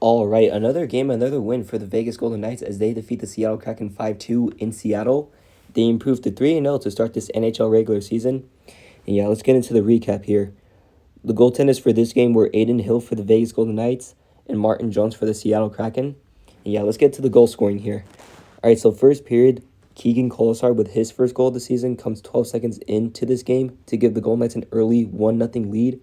All right, another game, another win for the Vegas Golden Knights as they defeat the Seattle Kraken 5-2 in Seattle. They improved to 3-0 to start this NHL regular season. And yeah, let's get into the recap here. The goaltenders for this game were Adin Hill for the Vegas Golden Knights and Martin Jones for the Seattle Kraken. And yeah, let's get to the goal scoring here. All right, so first period, Keegan Kolesar with his first goal of the season comes 12 seconds into this game to give the Golden Knights an early 1-0 lead.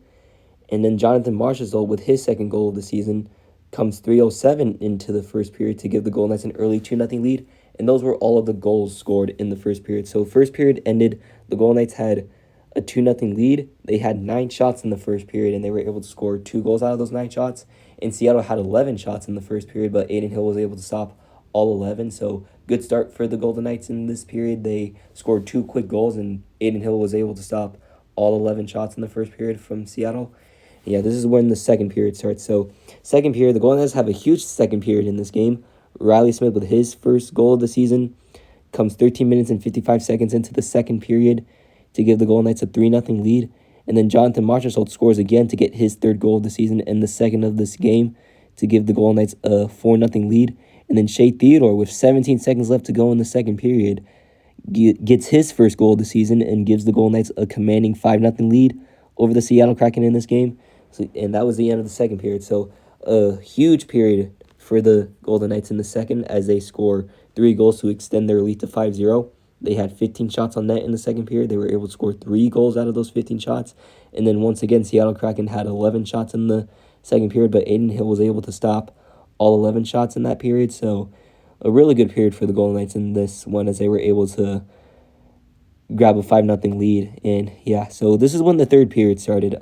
And then Jonathan Marchessault with his second goal of the season comes 3:07 into the first period to give the Golden Knights an early 2-0 lead. And those were all of the goals scored in the first period. So first period ended, the Golden Knights had a 2-0 lead. They had 9 shots in the first period, and they were able to score 2 goals out of those 9 shots. And Seattle had 11 shots in the first period, but Adin Hill was able to stop all 11. So good start for the Golden Knights in this period. They scored 2 quick goals, and Adin Hill was able to stop all 11 shots in the first period from Seattle. Yeah, this is when the second period starts. So, second period, the Golden Knights have a huge second period in this game. Riley Smith with his first goal of the season comes 13 minutes and 55 seconds into the second period to give the Golden Knights a 3-0 lead. And then Jonathan Marchessault scores again to get his third goal of the season and the second of this game to give the Golden Knights a 4-0 lead. And then Shea Theodore, with 17 seconds left to go in the second period, gets his first goal of the season and gives the Golden Knights a commanding 5-0 lead over the Seattle Kraken in this game. So, and that was the end of the second period. So a huge period for the Golden Knights in the second as they score 3 goals to extend their lead to 5-0. They had 15 shots on net in the second period. They were able to score 3 goals out of those 15 shots. And then once again, Seattle Kraken had 11 shots in the second period, but Adin Hill was able to stop all 11 shots in that period. So a really good period for the Golden Knights in this one as they were able to grab a 5-0 lead. And yeah, so this is when the third period started.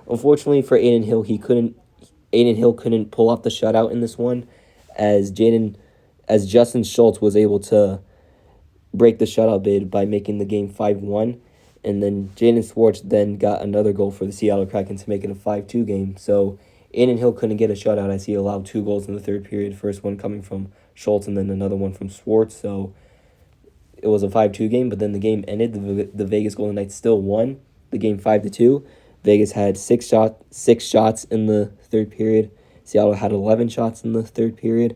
Unfortunately for Adin Hill, Adin Hill couldn't pull off the shutout in this one as Justin Schultz was able to break the shutout bid by making the game 5-1. And then Jaden Schwartz then got another goal for the Seattle Kraken to make it a 5-2 game. So Adin Hill couldn't get a shutout as he allowed 2 goals in the third period. First one coming from Schultz and then another one from Schwartz. So it was a 5-2 game, but then the game ended. The Vegas Golden Knights still won the game 5-2. Vegas had 6 shots in the third period. Seattle had 11 shots in the third period.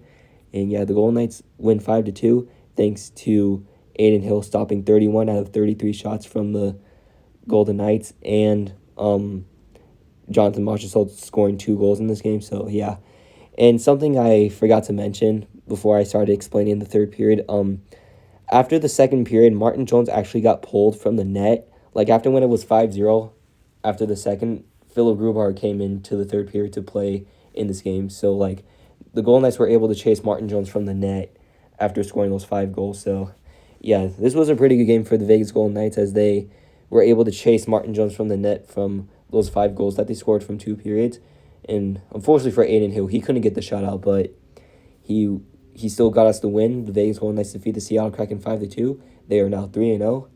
And yeah, the Golden Knights win 5-2 thanks to Adin Hill stopping 31 out of 33 shots from the Golden Knights and Jonathan Marchessault scoring 2 goals in this game. So yeah. And something I forgot to mention before I started explaining the third period, after the second period, Martin Jones actually got pulled from the net. Like after when it was 5-0, after the second, Philip Grubauer came into the third period to play in this game. So, like, the Golden Knights were able to chase Martin Jones from the net after scoring those 5 goals. So, yeah, this was a pretty good game for the Vegas Golden Knights as they were able to chase Martin Jones from the net from those 5 goals that they scored from 2 periods. And unfortunately for Adin Hill, he couldn't get the shutout, but he still got us the win. The Vegas Golden Knights defeat the Seattle Kraken 5-2. They are now 3-0.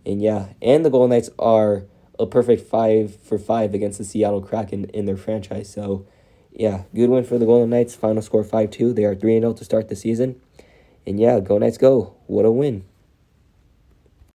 And yeah, and the Golden Knights are a perfect 5-for-5 against the Seattle Kraken in their franchise. So, yeah, good win for the Golden Knights. Final score 5-2. They are 3-0 to start the season. And yeah, go Knights go. What a win.